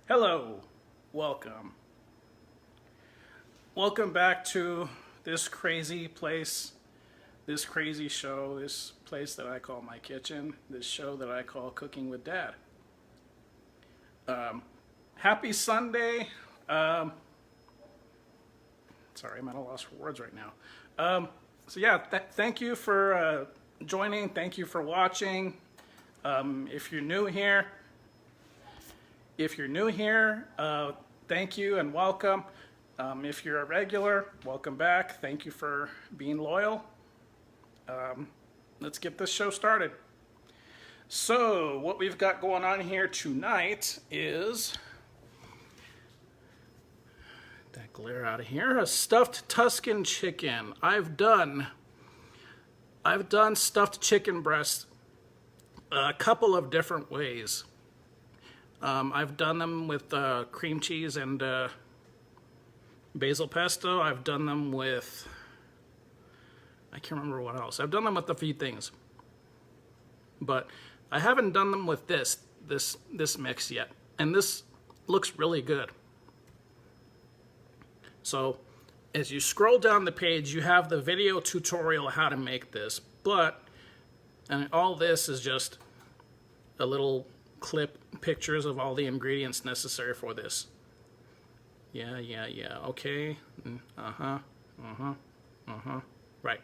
Hello, welcome. Welcome back to this crazy place, this crazy show, this place that I call my kitchen, this show that I call Cooking with Dad. Happy Sunday. Sorry, I'm at a loss for words right now. Thank you for joining. Thank you for watching. If you're new here, thank you and welcome. If you're a regular, welcome back. Thank you for being loyal. Let's get this show started. So, what we've got going on here tonight is, that glare out of here, a stuffed Tuscan chicken. I've done stuffed chicken breasts a couple of different ways. I've done them with cream cheese and basil pesto. I've done them with, I can't remember what else. I've done them with a few things, but I haven't done them with this mix yet. And this looks really good. So as you scroll down the page, you have the video tutorial how to make this, and all this is just a little clip, pictures of all the ingredients necessary for this. Yeah, okay. Right.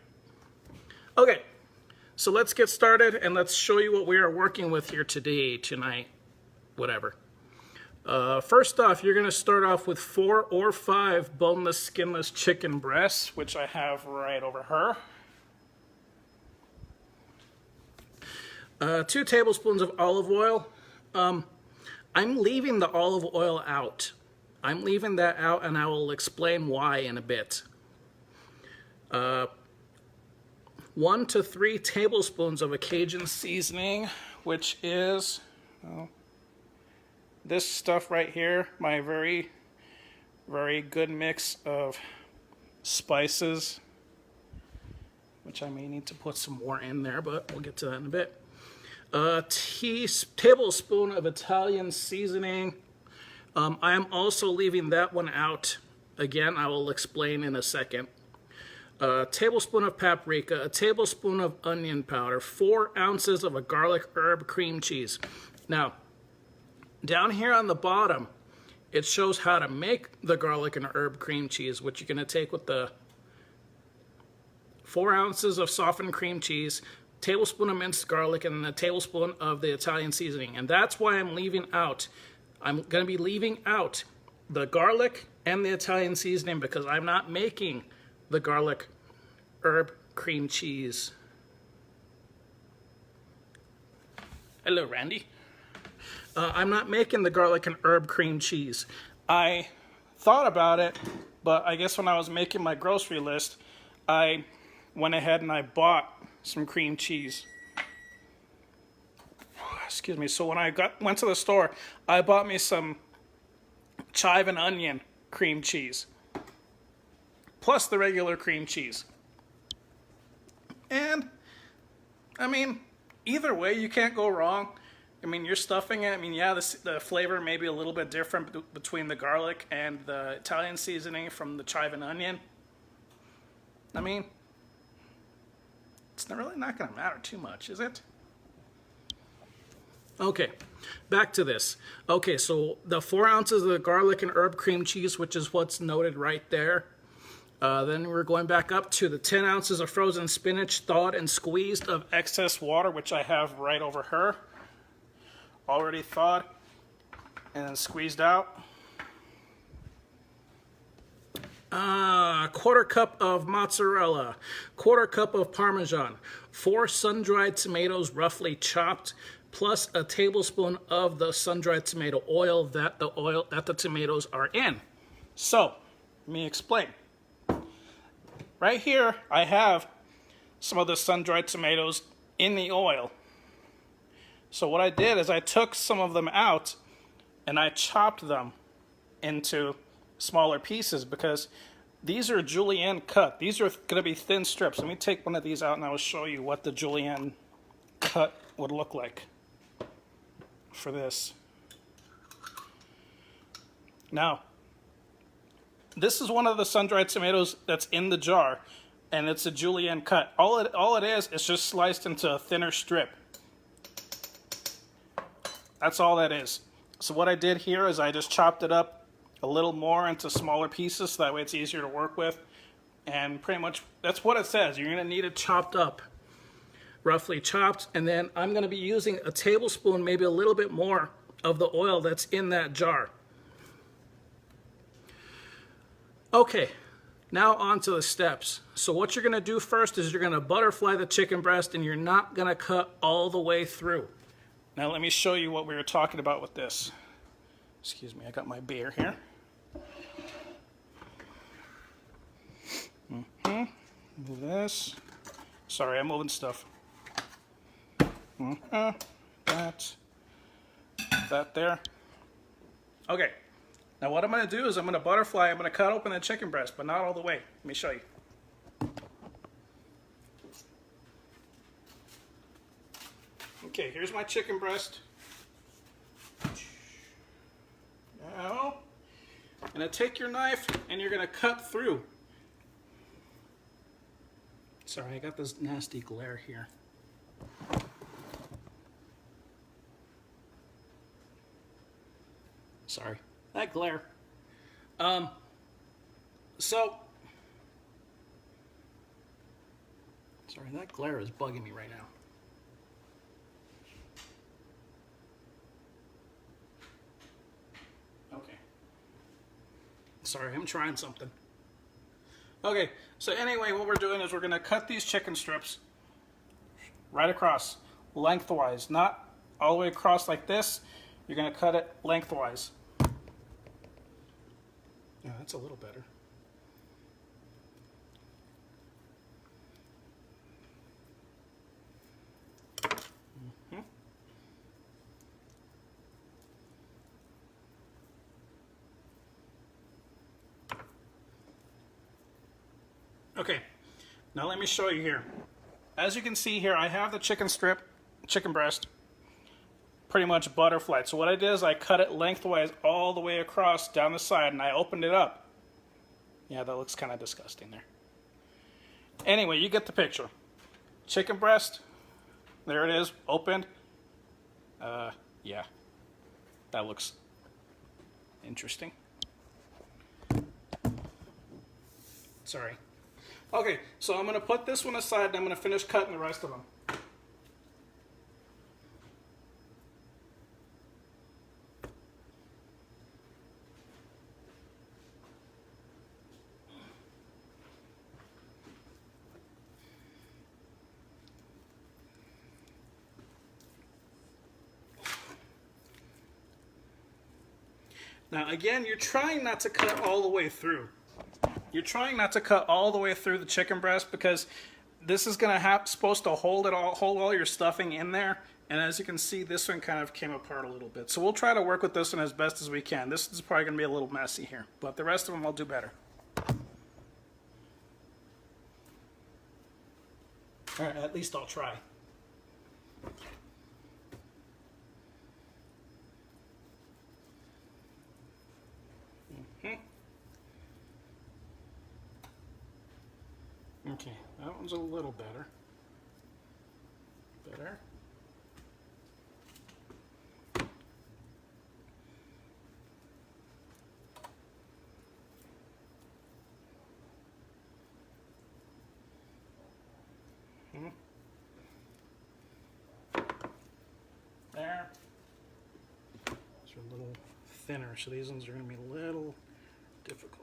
Okay, so let's get started and let's show you what we are working with here today, tonight, whatever. First off, you're going to start off with 4 or 5 boneless, skinless chicken breasts, which I have right over her. 2 tablespoons of olive oil. I'm leaving the olive oil out. I'm leaving that out, and I will explain why in a bit. 1 to 3 tablespoons of a Cajun seasoning, which is this stuff right here, my very, very good mix of spices, which I may need to put some more in there, but we'll get to that in a bit. A tablespoon of Italian seasoning. I am also leaving that one out. Again, I will explain in a second. A tablespoon of paprika, a tablespoon of onion powder, 4 ounces of a garlic herb cream cheese. Now, down here on the bottom, it shows how to make the garlic and herb cream cheese, which you're going to take with the 4 ounces of softened cream cheese, tablespoon of minced garlic, and a tablespoon of the Italian seasoning. And that's why I'm leaving out. I'm going to be leaving out the garlic and the Italian seasoning because I'm not making the garlic herb cream cheese. Hello, Randy. I'm not making the garlic and herb cream cheese. I thought about it, but I guess when I was making my grocery list, I went ahead and I bought some cream cheese. Excuse me. So when I went to the store, I bought me some chive and onion cream cheese, plus the regular cream cheese. And I mean, either way, you can't go wrong. I mean, you're stuffing it. I mean, yeah, the flavor may be a little bit different between the garlic and the Italian seasoning from the chive and onion. I mean, it's really not going to matter too much, is it? Okay, back to this. Okay, so the 4 ounces of the garlic and herb cream cheese, which is what's noted right there. Then we're going back up to the 10 ounces of frozen spinach, thawed and squeezed of excess water, which I have right over her. Already thawed and then squeezed out. Quarter cup of mozzarella, quarter cup of Parmesan, 4 sun-dried tomatoes roughly chopped, plus a tablespoon of the sun-dried tomato oil that the tomatoes are in. So, let me explain. Right here, I have some of the sun-dried tomatoes in the oil. So what I did is I took some of them out and I chopped them into smaller pieces because these are julienne cut. These are going to be thin strips. Let me take one of these out and I will show you what the julienne cut would look like for this. Now, this is one of the sun-dried tomatoes that's in the jar, and it's a julienne cut. All it is just sliced into a thinner strip. That's all that is. So what I did here is I just chopped it up a little more into smaller pieces, so that way it's easier to work with. And pretty much that's what it says. You're gonna need it chopped up, roughly chopped, and then I'm gonna be using a tablespoon, maybe a little bit more, of the oil that's in that jar. Okay, now on to the steps. So what you're gonna do first is you're gonna butterfly the chicken breast, and you're not gonna cut all the way through. Now let me show you what we were talking about with this. Excuse me, I got my beer here. Move this. Sorry, I'm moving stuff. That there. Okay, now what I'm going to do is I'm going to butterfly, I'm going to cut open the chicken breast, but not all the way. Let me show you. Okay, here's my chicken breast. Now, you're going to take your knife and you're going to cut through. Sorry, I got this nasty glare here. Sorry, that glare. Sorry, that glare is bugging me right now. Okay. Sorry, I'm trying something. Okay, so anyway, what we're doing is we're going to cut these chicken strips right across, lengthwise, not all the way across like this. You're going to cut it lengthwise. Yeah, that's a little better. Okay, now let me show you here. As you can see here, I have the chicken breast, pretty much butterflied. So what I did is I cut it lengthwise all the way across down the side, and I opened it up. Yeah, that looks kind of disgusting there. Anyway, you get the picture. Chicken breast, there it is, opened. Yeah, that looks interesting. Sorry. Okay, so I'm going to put this one aside and I'm going to finish cutting the rest of them. Now again, you're trying not to cut all the way through. You're trying not to cut all the way through the chicken breast because this is supposed to hold all your stuffing in there. And as you can see, this one kind of came apart a little bit. So we'll try to work with this one as best as we can. This is probably going to be a little messy here, but the rest of them I'll do better. All right, at least I'll try. Okay, that one's a little better. Better. There. These are a little thinner, so these ones are going to be a little difficult.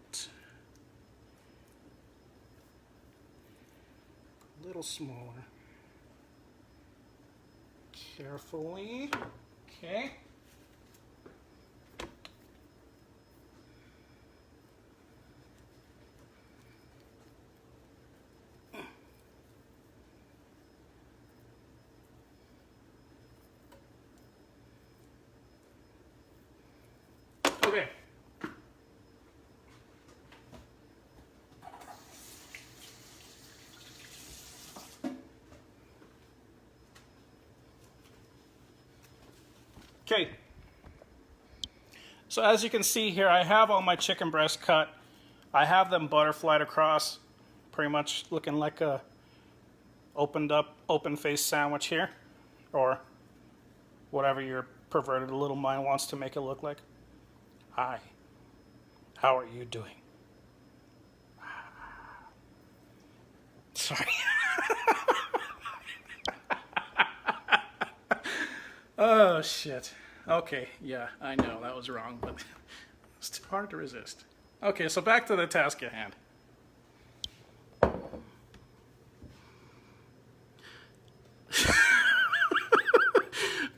A little smaller. Carefully. Okay. Okay. Okay. So as you can see here, I have all my chicken breasts cut. I have them butterflied across, pretty much looking like a opened up, open-faced sandwich here, or whatever your perverted little mind wants to make it look like. Hi, how are you doing? Sorry. Oh, shit. Okay, yeah, I know, that was wrong, but it's too hard to resist. Okay, so back to the task at hand.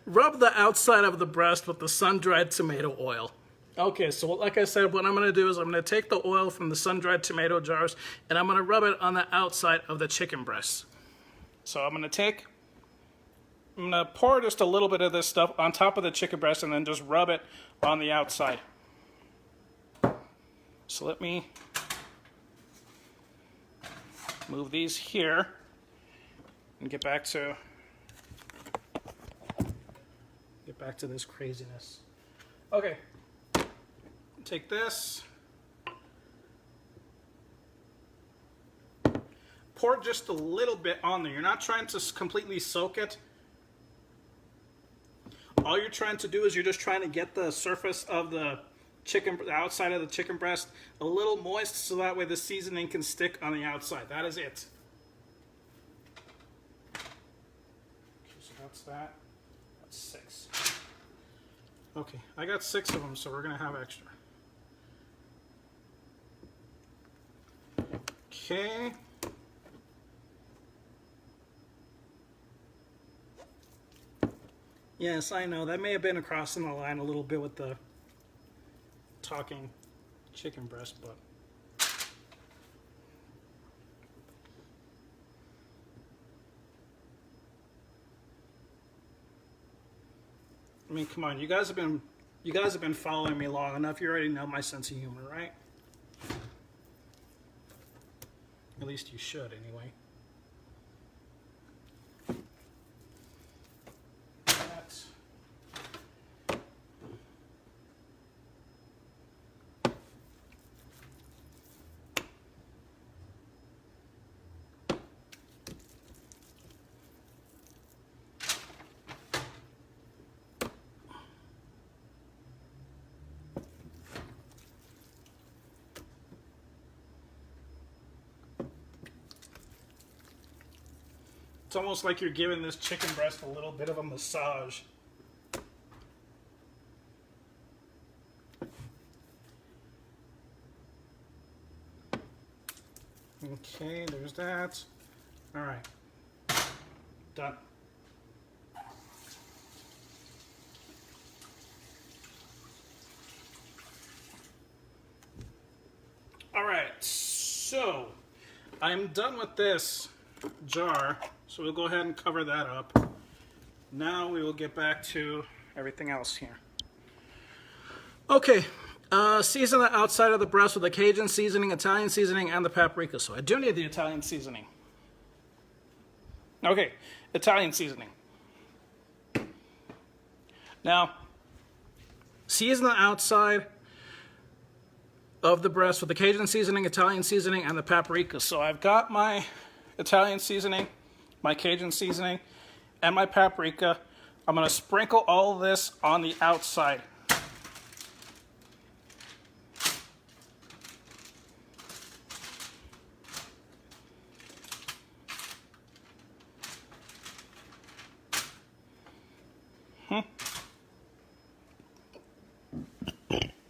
Rub the outside of the breast with the sun-dried tomato oil. Okay, so like I said, what I'm going to do is I'm going to take the oil from the sun-dried tomato jars and I'm going to rub it on the outside of the chicken breasts. So I'm going to pour just a little bit of this stuff on top of the chicken breast and then just rub it on the outside. So let me move these here and get back to this craziness. Okay, take this, pour just a little bit on there. You're not trying to completely soak it. All you're trying to do is you're just trying to get the surface of the chicken, the outside of the chicken breast, a little moist, so that way the seasoning can stick on the outside. That is it. Okay, so that's that. That's 6. Okay, I got 6 of them, so we're gonna have extra. Okay. Yes, I know, that may have been crossing the line a little bit with the talking chicken breast, but I mean, come on, you guys have been following me long enough. You already know my sense of humor, right? At least you should, anyway. That's It's almost like you're giving this chicken breast a little bit of a massage. Okay, there's that. All right, done. All right, so I'm done with this jar, so we'll go ahead and cover that up. Now we will get back to everything else here. Okay, season the outside of the breast with the Cajun seasoning, Italian seasoning, and the paprika. So I do need the Italian seasoning. Okay, Italian seasoning. Now, season the outside of the breast with the Cajun seasoning, Italian seasoning, and the paprika. So I've got my Italian seasoning, my Cajun seasoning, and my paprika. I'm going to sprinkle all this on the outside.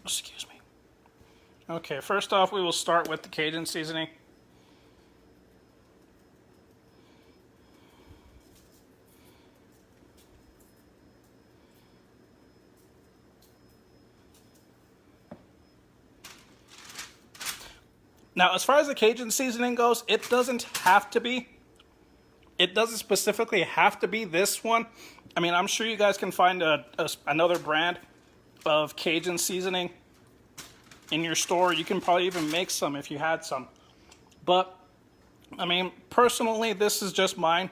Excuse me. Okay, first off, we will start with the Cajun seasoning. Now, as far as the Cajun seasoning goes, it doesn't specifically have to be this one. I mean, I'm sure you guys can find another brand of Cajun seasoning in your store. You can probably even make some if you had some. But, I mean, personally, this is just mine.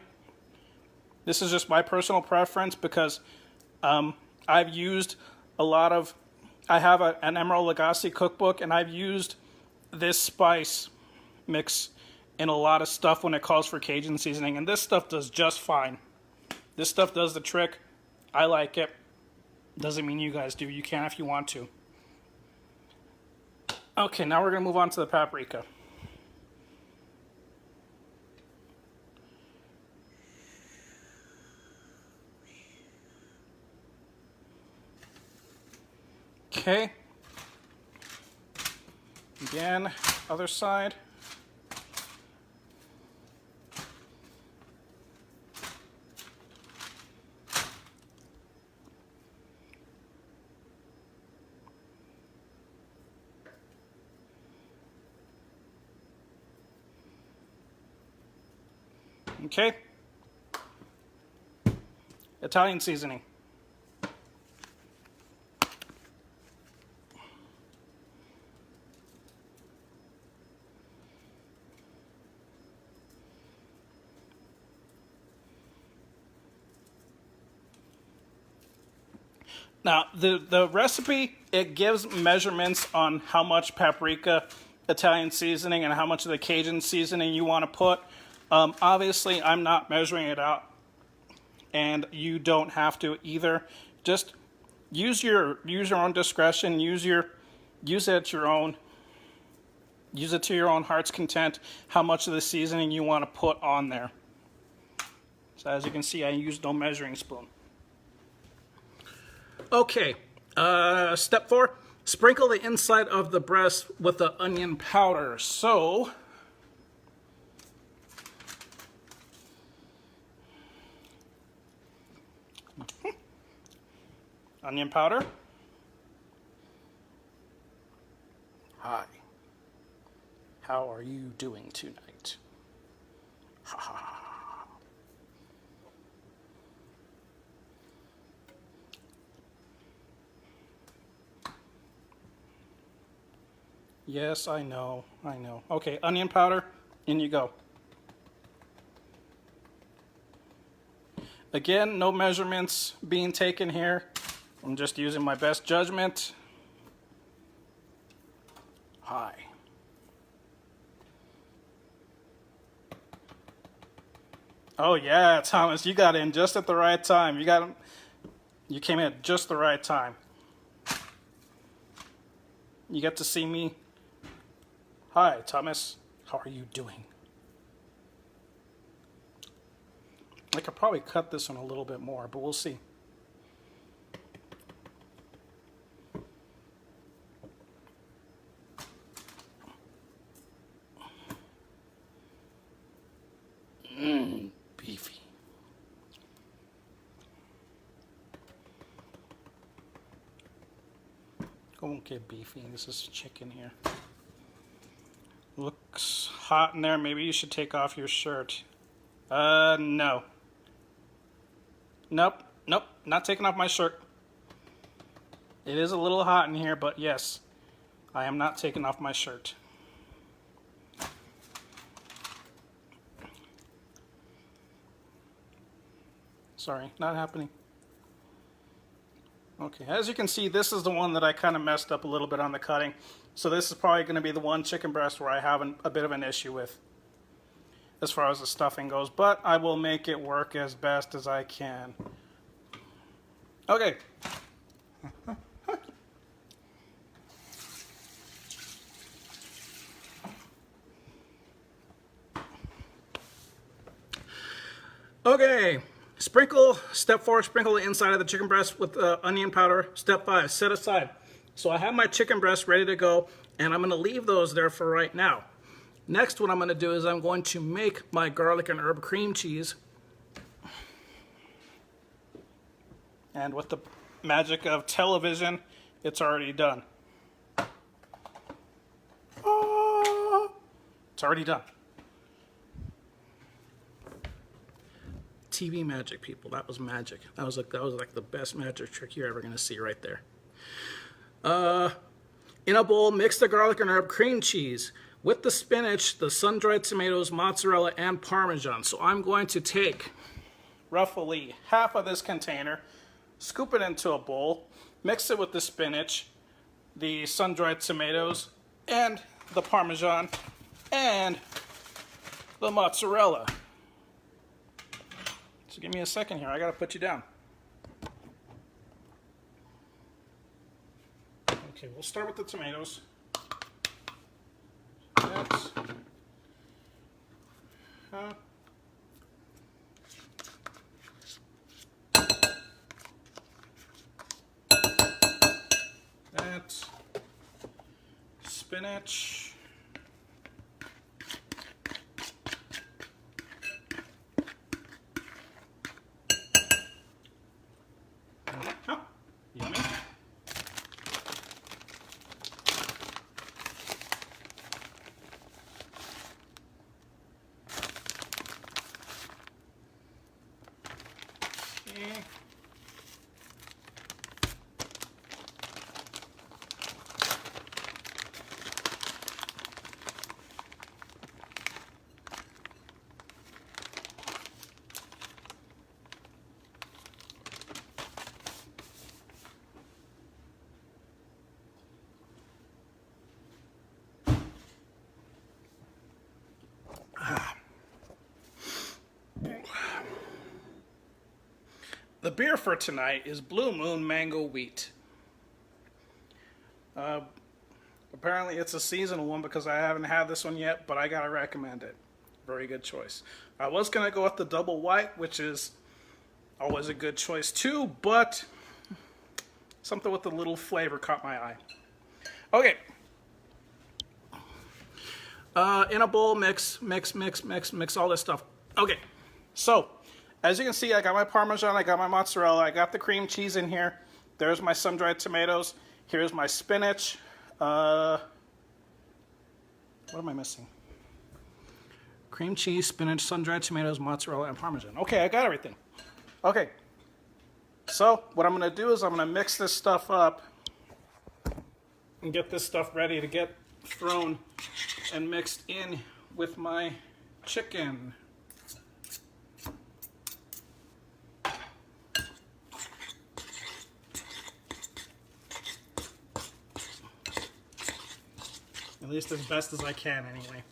This is just my personal preference because I've used a lot of I have an Emerald Lagasse cookbook, and I've used this spice mix in a lot of stuff when it calls for Cajun seasoning, and this stuff does just fine. This stuff does the trick. I like it. Doesn't mean you guys do. You can if you want to. Okay, now we're going to move on to the paprika. Okay. Again, other side. Okay. Italian seasoning. Now, the recipe, it gives measurements on how much paprika, Italian seasoning, and how much of the Cajun seasoning you want to put. Obviously, I'm not measuring it out, and you don't have to either. Just use your own discretion. Use it at your own. Use it to your own heart's content. How much of the seasoning you want to put on there. So as you can see, I used no measuring spoon. Okay, step 4, sprinkle the inside of the breast with the onion powder. So, onion powder. Hi, how are you doing tonight? Ha ha ha. Yes, I know. Okay, onion powder, in you go. Again, no measurements being taken here. I'm just using my best judgment. Hi. Oh yeah, Thomas, you got in just at the right time. You came in at just the right time. You get to see me. Hi, Thomas. How are you doing? I could probably cut this one a little bit more, but we'll see. Beefy. Won't get beefy. This is chicken here. Looks hot in there. Maybe you should take off your shirt. No. Nope, not taking off my shirt. It is a little hot in here, but yes, I am not taking off my shirt. Sorry, not happening. Okay, as you can see, this is the one that I kind of messed up a little bit on the cutting. So this is probably going to be the one chicken breast where I have a bit of an issue with as far as the stuffing goes. But I will make it work as best as I can. Okay. Okay. Step 4, sprinkle the inside of the chicken breast with onion powder. Step 5, set aside. So I have my chicken breast ready to go, and I'm going to leave those there for right now. Next, what I'm going to do is I'm going to make my garlic and herb cream cheese. And with the magic of television, it's already done. It's already done. TV magic, people. That was magic. That was like the best magic trick you're ever going to see right there. In a bowl, mix the garlic and herb cream cheese with the spinach, the sun-dried tomatoes, mozzarella, and Parmesan. So I'm going to take roughly half of this container, scoop it into a bowl, mix it with the spinach, the sun-dried tomatoes and the Parmesan and the mozzarella. So give me a second here. I gotta put you down. Okay, we'll start with the tomatoes. That's, that's spinach. Oh, yummy. Okay. The beer for tonight is Blue Moon Mango Wheat. Apparently it's a seasonal one because I haven't had this one yet, but I gotta recommend it. Very good choice. I was gonna go with the double white, which is always a good choice too, but something with a little flavor caught my eye. Okay. In a bowl, mix all this stuff. Okay, so as you can see, I got my Parmesan, I got my mozzarella, I got the cream cheese in here. There's my sun-dried tomatoes. Here's my spinach. What am I missing? Cream cheese, spinach, sun-dried tomatoes, mozzarella, and Parmesan. Okay, I got everything. Okay, so what I'm gonna do is I'm gonna mix this stuff up and get this stuff ready to get thrown and mixed in with my chicken. At least as best as I can, anyway.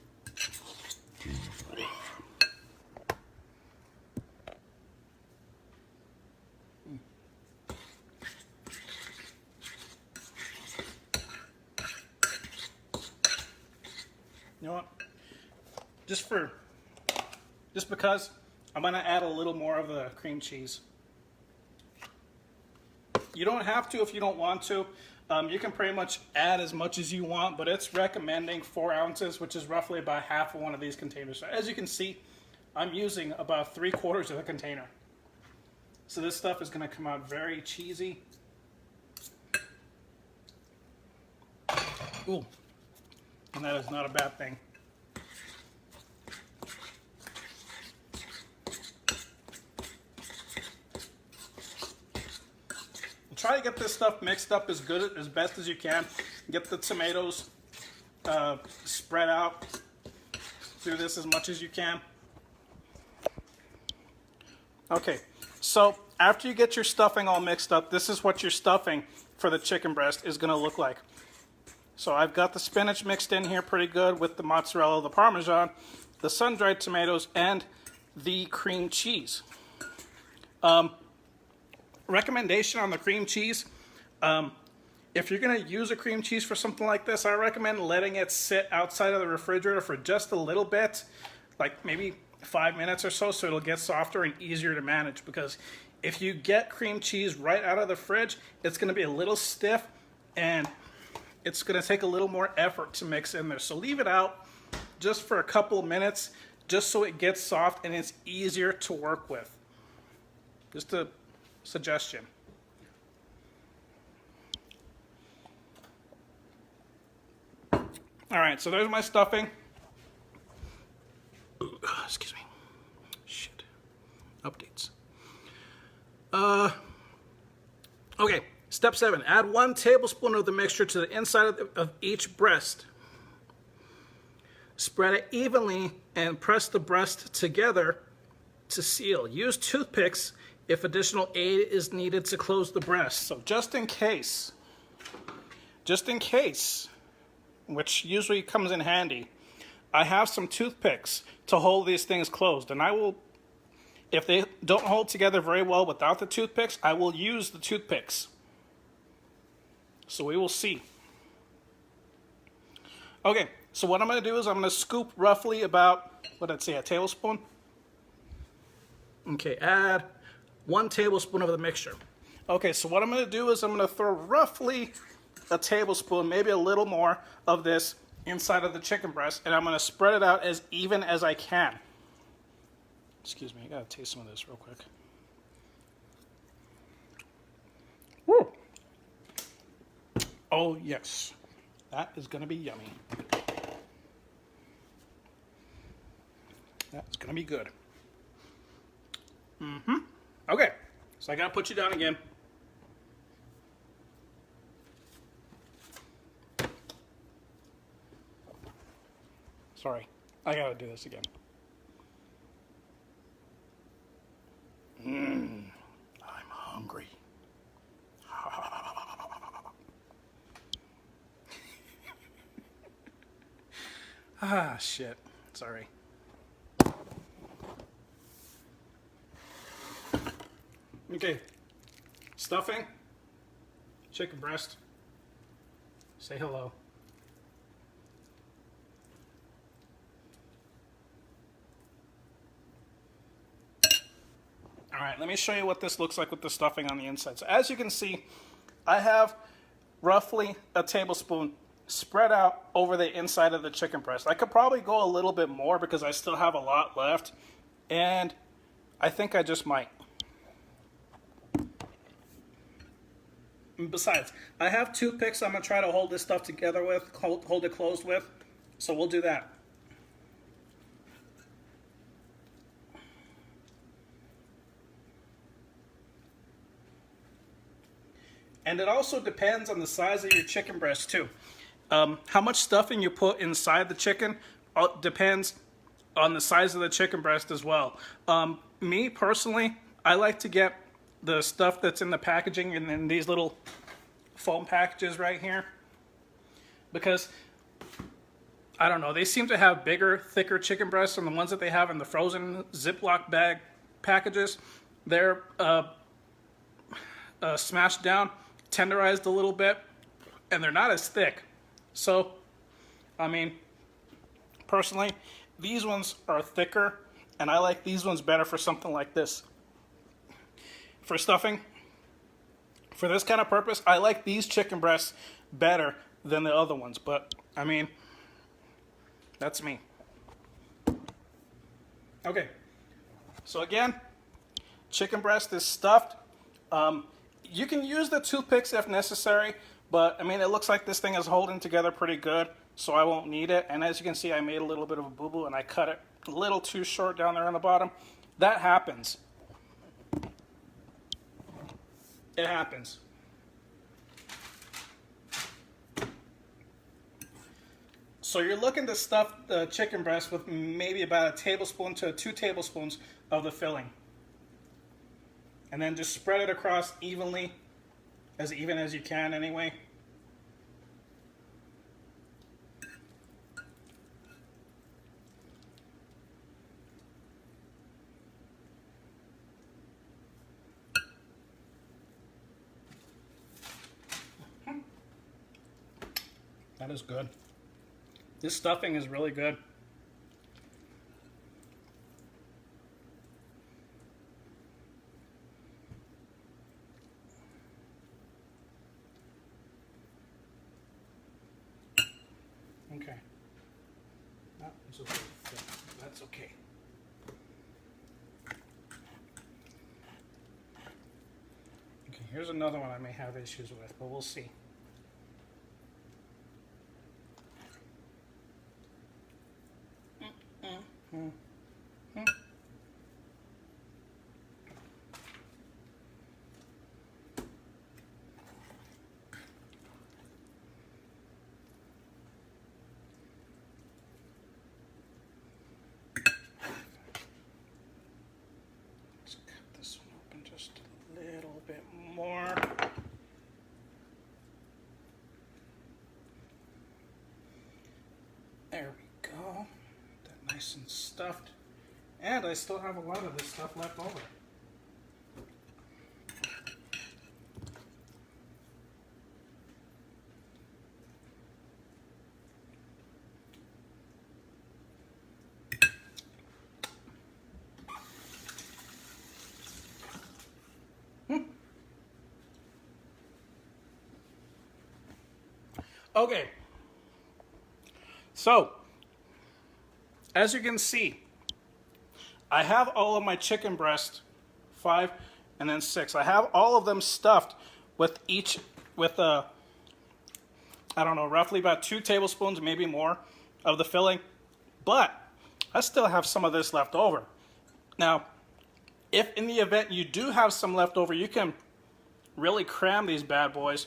You know what? Just because I'm gonna add a little more of the cream cheese. You don't have to if you don't want to. You can pretty much add as much as you want, but it's recommending 4 ounces, which is roughly about half of one of these containers. So as you can see, I'm using about 3/4 of the container. So this stuff is going to come out very cheesy. Ooh, and that is not a bad thing. Try to get this stuff mixed up as best as you can. Get the tomatoes spread out through this as much as you can. Okay, so after you get your stuffing all mixed up, this is what your stuffing for the chicken breast is going to look like. So I've got the spinach mixed in here pretty good with the mozzarella, the Parmesan, the sun-dried tomatoes, and the cream cheese. Recommendation on the cream cheese, if you're going to use a cream cheese for something like this, I recommend letting it sit outside of the refrigerator for just a little bit, like maybe 5 minutes or so it'll get softer and easier to manage. Because if you get cream cheese right out of the fridge, it's going to be a little stiff and it's going to take a little more effort to mix in there. So leave it out just for a couple of minutes, just so it gets soft and it's easier to work with. Just a suggestion. All right, so there's my stuffing. Excuse me. Shit. Updates. Okay, step 7. Add 1 tablespoon of the mixture to the inside of each breast. Spread it evenly and press the breast together to seal. Use toothpicks if additional aid is needed to close the breast. So just in case just in case, which usually comes in handy, I have some toothpicks to hold these things closed. And I will, if they don't hold together very well without the toothpicks, I will use the toothpicks. So we will see. Okay, so what I'm going to do is I'm going to scoop roughly about, what did I say, a tablespoon? Okay, add 1 tablespoon of the mixture. Okay, so what I'm going to do is I'm going to throw roughly a tablespoon, maybe a little more of this inside of the chicken breast, and I'm going to spread it out as even as I can. Excuse me, I got to taste some of this real quick. Woo! Oh, yes. That is going to be yummy. That's going to be good. Okay, so I got to put you down again. Sorry, I got to do this again. I'm hungry. Ah, shit. Sorry. Okay. Stuffing. Chicken breast. Say hello. All right, let me show you what this looks like with the stuffing on the inside. So as you can see, I have roughly a tablespoon spread out over the inside of the chicken breast. I could probably go a little bit more because I still have a lot left, and I think I just might. Besides, I have toothpicks I'm going to try to hold this stuff together with, hold it closed with, so we'll do that. And it also depends on the size of your chicken breast too. How much stuffing you put inside the chicken depends on the size of the chicken breast as well. Me personally, I like to get the stuff that's in the packaging and in these little foam packages right here, because I don't know, they seem to have bigger, thicker chicken breasts than the ones that they have in the frozen Ziploc bag packages. They're smashed down, tenderized a little bit, and they're not as thick. So, I mean, personally, these ones are thicker, and I like these ones better for something like this. For stuffing, for this kind of purpose, I like these chicken breasts better than the other ones, but, I mean, that's me. Okay, so again, chicken breast is stuffed. You can use the toothpicks if necessary, but I mean, it looks like this thing is holding together pretty good, so I won't need it. And as you can see, I made a little bit of a boo-boo and I cut it a little too short down there on the bottom. That happens. It happens. So you're looking to stuff the chicken breast with maybe about a tablespoon to 2 tablespoons of the filling. And then just spread it across evenly, as even as you can anyway. That is good. This stuffing is really good. Okay. That's okay. Okay, here's another one I may have issues with, but we'll see. Let's cut this one open just a little bit more. Nice and stuffed. And I still have a lot of this stuff left over. Okay, so as you can see, I have all of my chicken breast, 5 and then 6. I have all of them stuffed with I don't know, roughly about 2 tablespoons, maybe more, of the filling. But I still have some of this left over. Now, if in the event you do have some left over, you can really cram these bad boys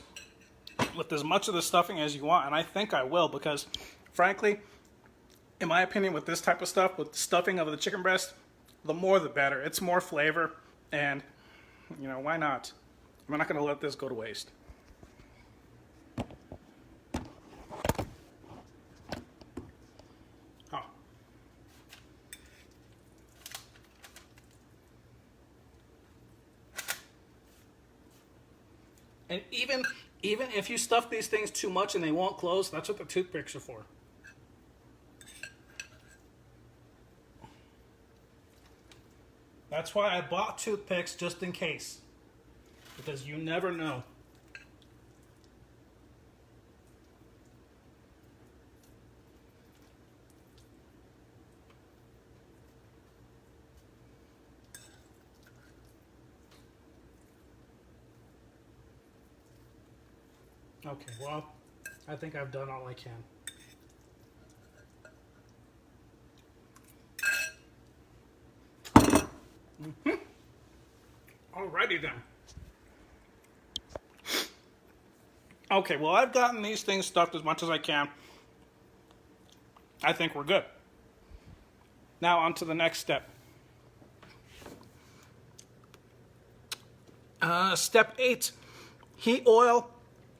with as much of the stuffing as you want, and I think I will, because frankly, in my opinion, with this type of stuff, with stuffing of the chicken breast, the more the better. It's more flavor, and you know, why not? I'm not going to let this go to waste. Oh. And even if you stuff these things too much and they won't close, that's what the toothpicks are for. That's why I bought toothpicks, just in case. Because you never know. Okay, well, I think I've done all I can. Alrighty then. Okay, well, I've gotten these things stuffed as much as I can. I think we're good. Now on to the next step. Step 8, heat oil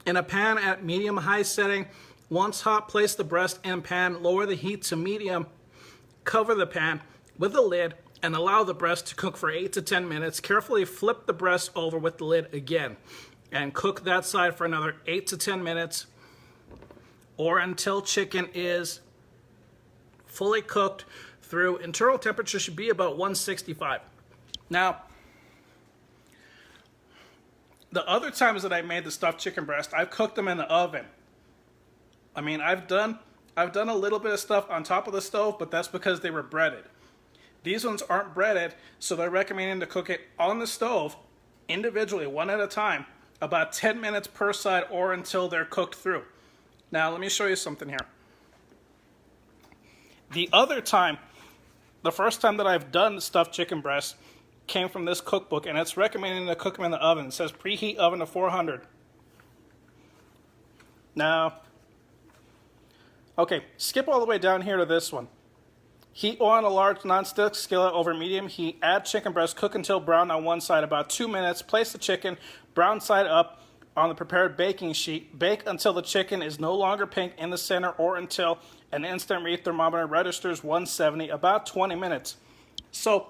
in a pan at medium-high setting. Once hot, place the breast in pan, lower the heat to medium, cover the pan with a lid, and allow the breast to cook for 8 to 10 minutes. Carefully flip the breast over with the lid again, and cook that side for another 8 to 10 minutes, or until chicken is fully cooked through. Internal temperature should be about 165. Now, the other times that I made the stuffed chicken breast, I've cooked them in the oven. I mean, I've done a little bit of stuff on top of the stove, but that's because they were breaded. These ones aren't breaded, so they're recommending to cook it on the stove, individually, one at a time, about 10 minutes per side, or until they're cooked through. Now, let me show you something here. The other time, the first time that I've done stuffed chicken breast, came from this cookbook, and it's recommending to cook them in the oven. It says preheat oven to 400. Now, okay, skip all the way down here to this one. Heat oil in a large nonstick skillet over medium heat. Add chicken breast. Cook until brown on one side, about 2 minutes. Place the chicken, brown side up, on the prepared baking sheet. Bake until the chicken is no longer pink in the center, or until an instant read thermometer registers 170, about 20 minutes. So,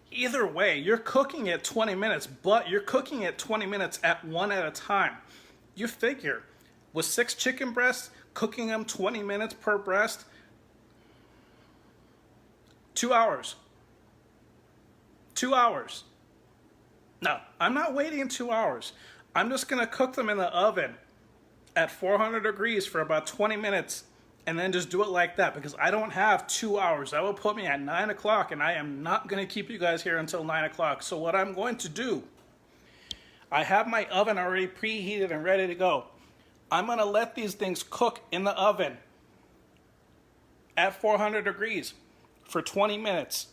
either way, you're cooking it 20 minutes, but you're cooking it 20 minutes at one at a time. You figure, with 6 chicken breasts, cooking them 20 minutes per breast, 2 hours. 2 hours. No, I'm not waiting 2 hours. I'm just going to cook them in the oven at 400 degrees for about 20 minutes, and then just do it like that, because I don't have 2 hours. That will put me at 9 o'clock, and I am not going to keep you guys here until 9 o'clock. So what I'm going to do, I have my oven already preheated and ready to go. I'm going to let these things cook in the oven at 400 degrees for 20 minutes.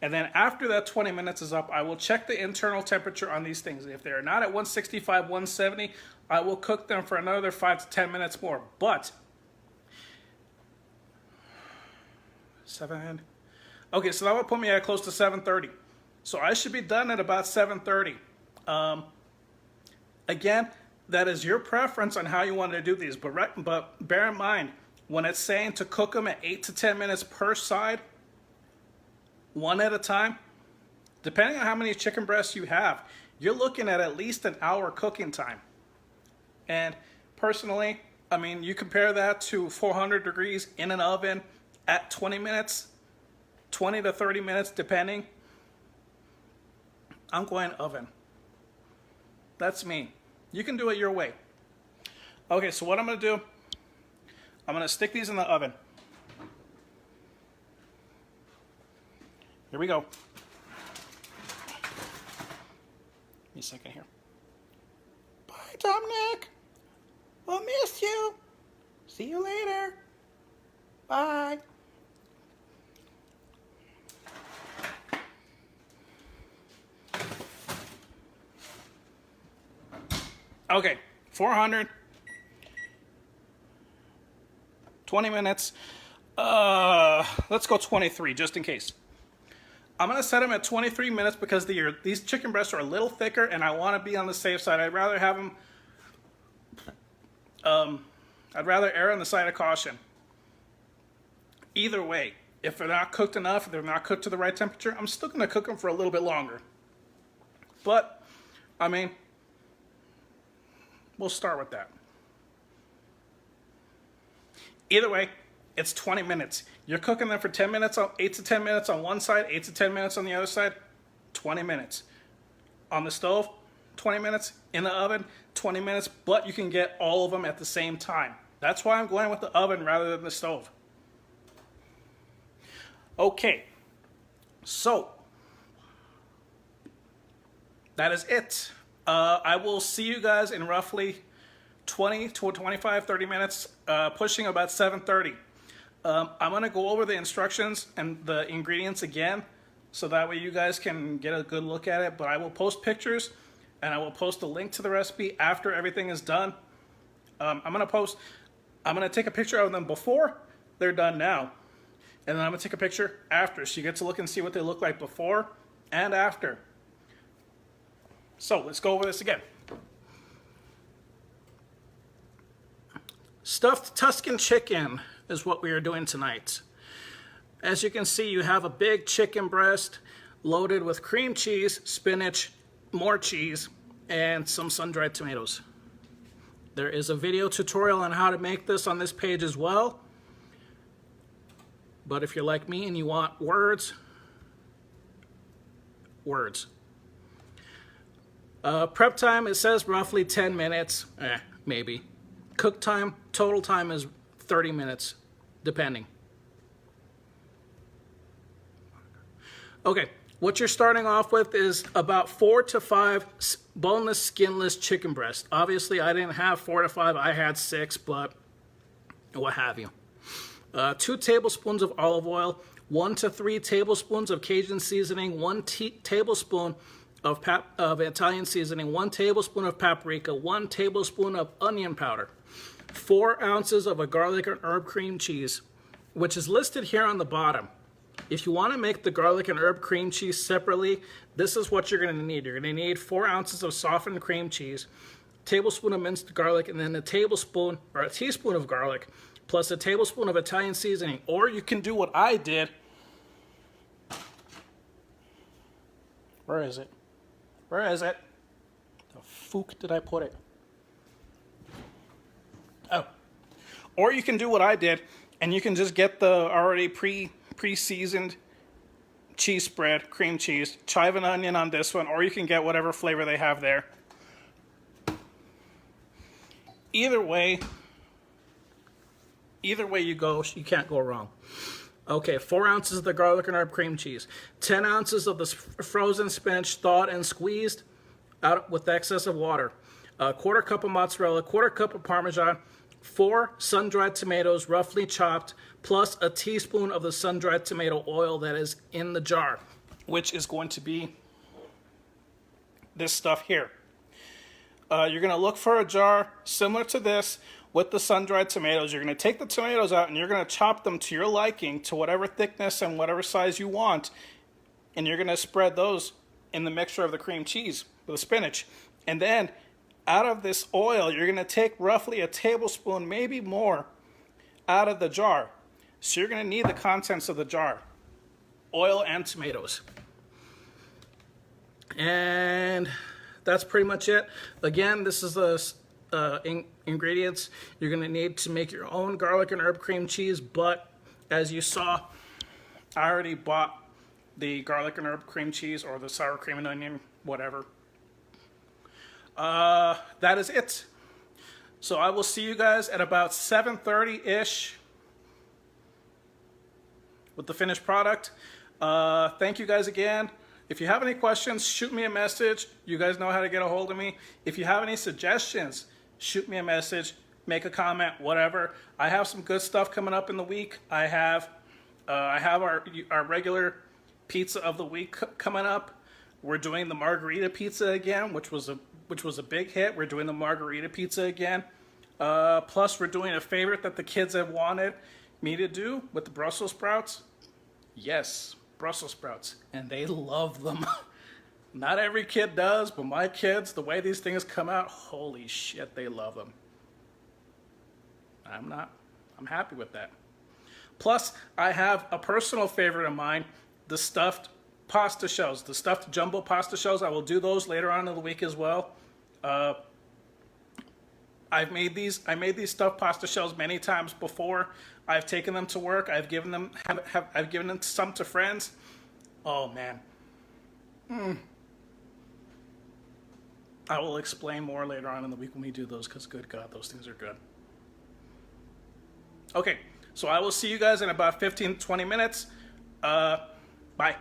And then after that 20 minutes is up, I will check the internal temperature on these things. If they're not at 165, 170, I will cook them for another 5 to 10 minutes more. But, 7, okay, so that would put me at close to 7:30. So I should be done at about 7:30. Again, that is your preference on how you want to do these. But bear in mind, when it's saying to cook them at 8 to 10 minutes per side, one at a time, depending on how many chicken breasts you have, you're looking at least an hour cooking time. And personally, I mean, you compare that to 400 degrees in an oven at 20 minutes, 20 to 30 minutes depending. I'm going oven. That's me. You can do it your way. Okay, so what I'm going to do, I'm going to stick these in the oven. Here we go. Give me a second here. Bye, Dominic. We'll miss you. See you later. Bye. Okay, 400. 20 minutes. Let's go 23 just in case. I'm going to set them at 23 minutes because these chicken breasts are a little thicker and I want to be on the safe side. I'd rather have them, I'd rather err on the side of caution. Either way, if they're not cooked enough, if they're not cooked to the right temperature, I'm still going to cook them for a little bit longer. But, I mean, we'll start with that. Either way, it's 20 minutes. You're cooking them for 10 minutes, 8 to 10 minutes on one side, 8 to 10 minutes on the other side, 20 minutes. On the stove, 20 minutes. In the oven, 20 minutes, but you can get all of them at the same time. That's why I'm going with the oven rather than the stove. Okay, so that is it. I will see you guys in roughly 20 to 25, 30 minutes, pushing about 7:30. I'm going to go over the instructions and the ingredients again, so that way you guys can get a good look at it. But I will post pictures, and I will post a link to the recipe after everything is done. I'm going to take a picture of them before they're done now, and then I'm going to take a picture after, so you get to look and see what they look like before and after. So let's go over this again. Stuffed Tuscan chicken is what we are doing tonight. As you can see, you have a big chicken breast loaded with cream cheese, spinach, more cheese, and some sun-dried tomatoes. There is a video tutorial on how to make this on this page as well. But if you're like me and you want words. Prep time, it says roughly 10 minutes, maybe. Cook time, total time is 30 minutes, depending. Okay, what you're starting off with is about 4 to 5 boneless, skinless chicken breasts. Obviously, I didn't have 4 to 5, I had 6, but what have you. 2 tablespoons of olive oil, 1 to 3 tablespoons of Cajun seasoning, 1 tablespoon of Italian seasoning, 1 tablespoon of paprika, 1 tablespoon of onion powder, 4 ounces of a garlic and herb cream cheese, which is listed here on the bottom. If you want to make the garlic and herb cream cheese separately, this is what you're going to need. You're going to need 4 ounces of softened cream cheese, a tablespoon of minced garlic, and then a tablespoon or a teaspoon of garlic, plus a tablespoon of Italian seasoning. Or you can do what I did. Where is it? Where is it? The fuck did I put it? Oh. Or you can do what I did, and you can just get the already pre-seasoned cheese spread, cream cheese, chive and onion on this one, or you can get whatever flavor they have there. Either way you go, you can't go wrong. Okay, 4 ounces of the garlic and herb cream cheese, 10 ounces of the frozen spinach thawed and squeezed out with excess of water, a 1/4 cup of mozzarella, 1/4 cup of Parmesan, 4 sun-dried tomatoes roughly chopped, plus a teaspoon of the sun-dried tomato oil that is in the jar, which is going to be this stuff here. You're going to look for a jar similar to this with the sun-dried tomatoes. You're going to take the tomatoes out and you're going to chop them to your liking, to whatever thickness and whatever size you want, and you're going to spread those in the mixture of the cream cheese with the spinach. And then out of this oil, you're going to take roughly a tablespoon, maybe more, out of the jar. So you're going to need the contents of the jar, oil and tomatoes. And that's pretty much it. Again, this is the ingredients you're going to need to make your own garlic and herb cream cheese. But as you saw, I already bought the garlic and herb cream cheese, or the sour cream and onion, whatever. That is it. So I will see you guys at about 7:30-ish with the finished product. Thank you guys again. If you have any questions, shoot me a message. You guys know how to get a hold of me. If you have any suggestions, shoot me a message, make a comment, whatever. I have some good stuff coming up in the week. I have our regular pizza of the week coming up. We're doing the margarita pizza again, which was a big hit. We're doing the margarita pizza again. Plus, we're doing a favorite that the kids have wanted me to do with the Brussels sprouts. Yes, Brussels sprouts, and they love them. Not every kid does, but my kids, the way these things come out, holy shit, they love them. I'm happy with that. Plus, I have a personal favorite of mine, the stuffed pasta shells, the stuffed jumbo pasta shells. I will do those later on in the week as well. I made these stuffed pasta shells many times before. I've taken them to work. I've given them some to friends. Oh man. I will explain more later on in the week when we do those, because good God, those things are good. Okay, so I will see you guys in about 15-20 minutes. Bye.